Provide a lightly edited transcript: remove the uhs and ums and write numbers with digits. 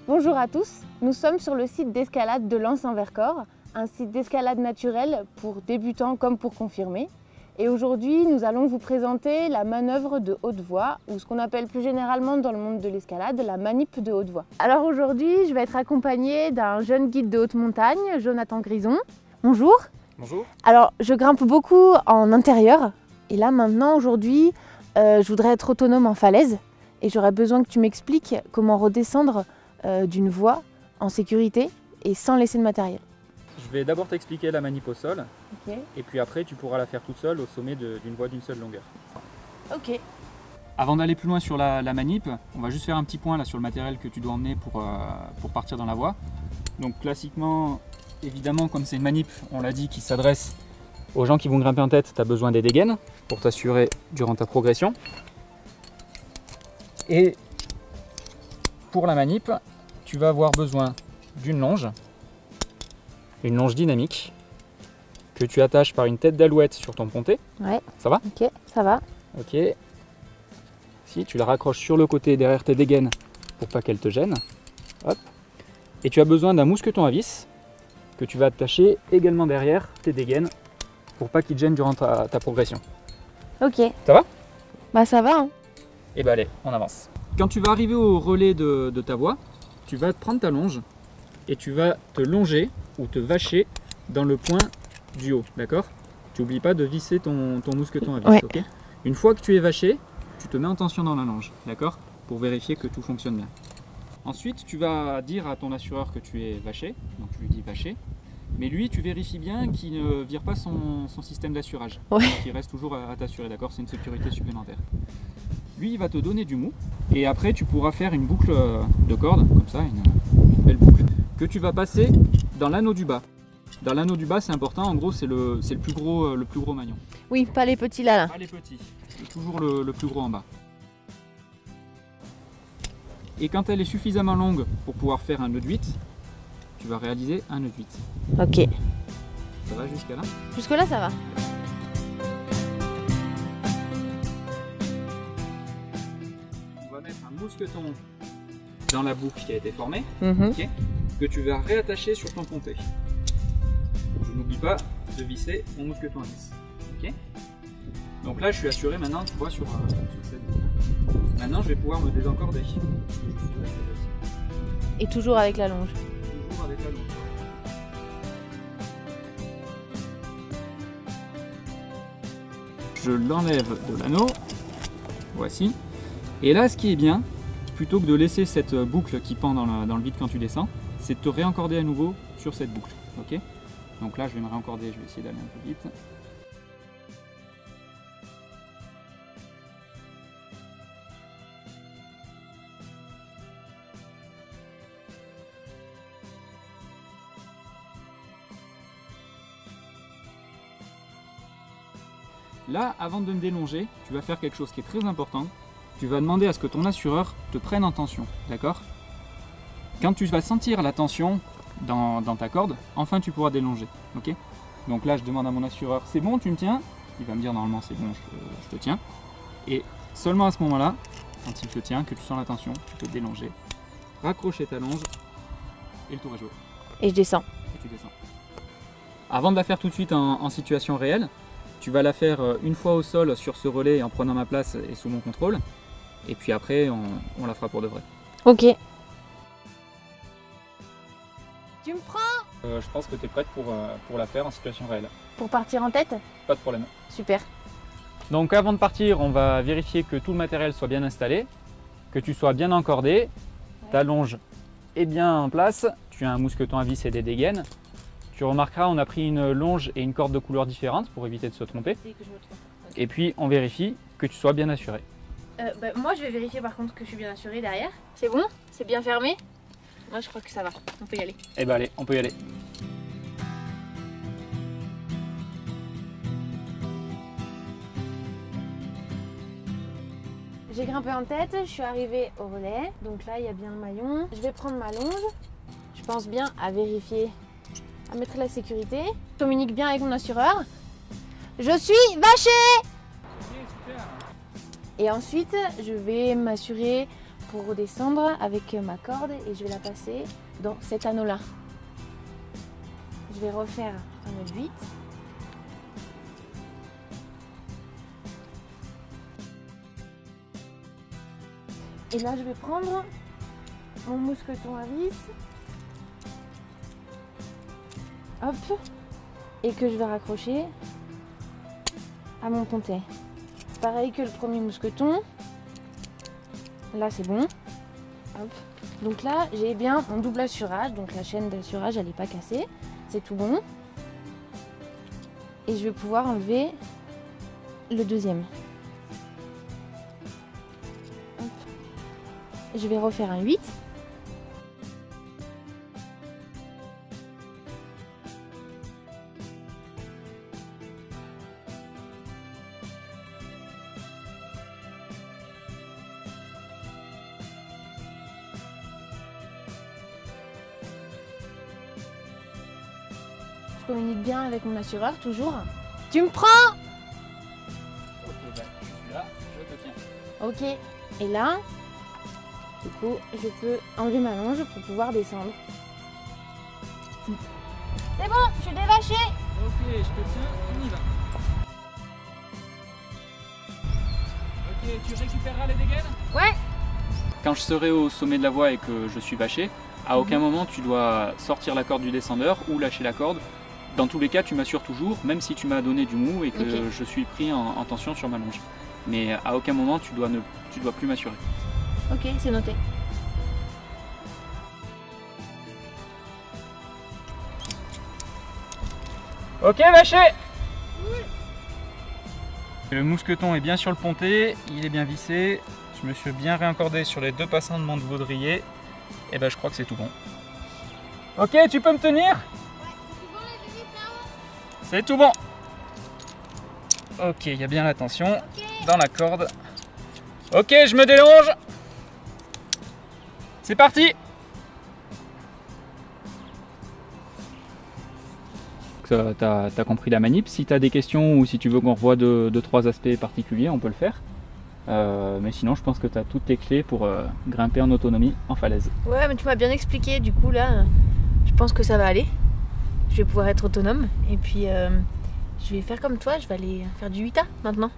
Bonjour à tous, nous sommes sur le site d'escalade de Lens-en-Vercors, un site d'escalade naturelle pour débutants comme pour confirmés. Et aujourd'hui, nous allons vous présenter la manœuvre de haute voie, ou ce qu'on appelle plus généralement dans le monde de l'escalade, la manip de haute voie. Alors aujourd'hui, je vais être accompagnée d'un jeune guide de haute montagne, Jonathan Grison. Bonjour. Bonjour. Alors, je grimpe beaucoup en intérieur, et là maintenant, aujourd'hui, je voudrais être autonome en falaise, et j'aurais besoin que tu m'expliques comment redescendre d'une voie en sécurité et sans laisser de matériel. Je vais d'abord t'expliquer la manip au sol, Ok. et puis après tu pourras la faire toute seule au sommet d'une voie d'une seule longueur. Ok. Avant d'aller plus loin sur la manip, on va juste faire un petit point là sur le matériel que tu dois emmener pour partir dans la voie. Donc classiquement, évidemment, comme c'est une manip, on l'a dit, qui s'adresse aux gens qui vont grimper en tête, tu as besoin des dégaines pour t'assurer durant ta progression. Et pour la manip, tu vas avoir besoin d'une longe, une longe dynamique, que tu attaches par une tête d'alouette sur ton pontet. Ouais. Ça va? Ok, ça va. Ok. Si tu la raccroches sur le côté derrière tes dégaines pour pas qu'elle te gêne. Hop. Et tu as besoin d'un mousqueton à vis que tu vas attacher également derrière tes dégaines pour pas qu'il te gêne durant ta progression. Ok. Ça va? Bah ça va. Hein. Et bah allez, on avance. Quand tu vas arriver au relais de ta voie, tu vas prendre ta longe et tu vas te longer ou te vacher dans le point du haut, d'accord? Tu n'oublies pas de visser ton mousqueton à vis, Ouais. ok? Une fois que tu es vaché, tu te mets en tension dans la longe, d'accord? Pour vérifier que tout fonctionne bien. Ensuite, tu vas dire à ton assureur que tu es vaché, donc tu lui dis vaché, mais lui, tu vérifies bien qu'il ne vire pas son système d'assurage, Ouais. qu'il reste toujours à t'assurer, d'accord? C'est une sécurité supplémentaire. Lui, il va te donner du mou, et après, tu pourras faire une boucle de corde, comme ça, une belle boucle, que tu vas passer dans l'anneau du bas. Dans l'anneau du bas, c'est important, en gros, c'est le plus gros maillon. Oui, pas les petits là. Pas les petits, c'est toujours le plus gros en bas. Et quand elle est suffisamment longue pour pouvoir faire un nœud de 8, tu vas réaliser un nœud de 8. Ok. Ça va jusqu'à là? Jusque là, ça va. On va mettre un mousqueton dans la boucle qui a été formée, Mhm. ok, que tu vas réattacher sur ton pontet. Je n'oublie pas de visser mon mousqueton à vis. Ok. Donc là, je suis assuré maintenant, tu vois, sur cette boucle. Maintenant, je vais pouvoir me désencorder. Et toujours avec la longe. Toujours avec la longe. Je l'enlève de l'anneau. Voici. Et là, ce qui est bien, plutôt que de laisser cette boucle qui pend dans le vide quand tu descends, c'est de te réencorder à nouveau sur cette boucle. Ok. Donc là, je vais me réencorder, je vais essayer d'aller un peu vite. Là, avant de me délonger, tu vas faire quelque chose qui est très important. Tu vas demander à ce que ton assureur te prenne en tension, d'accord? Quand tu vas sentir la tension dans ta corde, enfin tu pourras délonger, ok? Donc là, je demande à mon assureur, c'est bon, tu me tiens? Il va me dire normalement c'est bon, je te tiens. Et seulement à ce moment-là, quand il te tient, que tu sens la tension, tu peux délonger, raccrocher ta longe et le tour est joué. Et je descends. Et tu descends. Avant de la faire tout de suite en situation réelle, tu vas la faire une fois au sol sur ce relais en prenant ma place et sous mon contrôle. Et puis après, on la fera pour de vrai. Ok. Tu me prends Je pense que tu es prête pour la faire en situation réelle. pour partir en tête? Pas de problème. Super. Donc avant de partir, on va vérifier que tout le matériel soit bien installé, que tu sois bien encordé, ta longe est bien en place, tu as un mousqueton à vis et des dégaines. Tu remarqueras, on a pris une longe et une corde de couleurs différentes pour éviter de se tromper. C'est que je me trompe. Ok. Et puis on vérifie que tu sois bien assuré. Moi, je vais vérifier par contre que je suis bien assurée derrière. C'est bon? C'est bien fermé? Moi, je crois que ça va. On peut y aller. Eh ben allez, on peut y aller. J'ai grimpé en tête, je suis arrivée au relais. Donc là, il y a bien le maillon. Je vais prendre ma longe. Je pense bien à vérifier, à mettre la sécurité. Je communique bien avec mon assureur. Je suis vachée! Et ensuite, je vais m'assurer pour redescendre avec ma corde et je vais la passer dans cet anneau-là. Je vais refaire un nœud de 8. Et là, je vais prendre mon mousqueton à vis. Hop. Et que je vais raccrocher à mon pontet. Pareil que le premier mousqueton. Là, c'est bon. Hop. Donc là, j'ai bien mon double assurage. Donc la chaîne d'assurage, elle n'est pas cassée. C'est tout bon. Et je vais pouvoir enlever le deuxième. Hop. Je vais refaire un 8. Je communique bien avec mon assureur, toujours. Tu me prends? Ok, bah, je suis là, je te tiens. Ok, et là, du coup, je peux enlever ma longe pour pouvoir descendre. C'est bon, je suis dévachée. Ok, je te tiens, on y va. Ok, tu récupéreras les dégaines? Ouais. Quand je serai au sommet de la voie et que je suis vaché, à aucun moment tu dois sortir la corde du descendeur ou lâcher la corde. Dans tous les cas, tu m'assures toujours, même si tu m'as donné du mou et que Ok. je suis pris en tension sur ma longe. Mais à aucun moment tu dois plus m'assurer. Ok, c'est noté. Ok, vaché. Le mousqueton est bien sur le pontet, il est bien vissé. Je me suis bien réencordé sur les deux passants de mon baudrier. Et ben je crois que c'est tout bon. Ok, tu peux me tenir? C'est tout bon. Ok, il y a bien la tension dans la corde. Ok, je me délonge. C'est parti. T'as compris la manip. Si t'as des questions ou si tu veux qu'on revoie deux, trois aspects particuliers, on peut le faire. Mais sinon, je pense que tu as toutes les clés pour grimper en autonomie en falaise. Ouais, mais tu m'as bien expliqué, du coup là, je pense que ça va aller. Je vais pouvoir être autonome et puis je vais faire comme toi, je vais aller faire du 8A maintenant.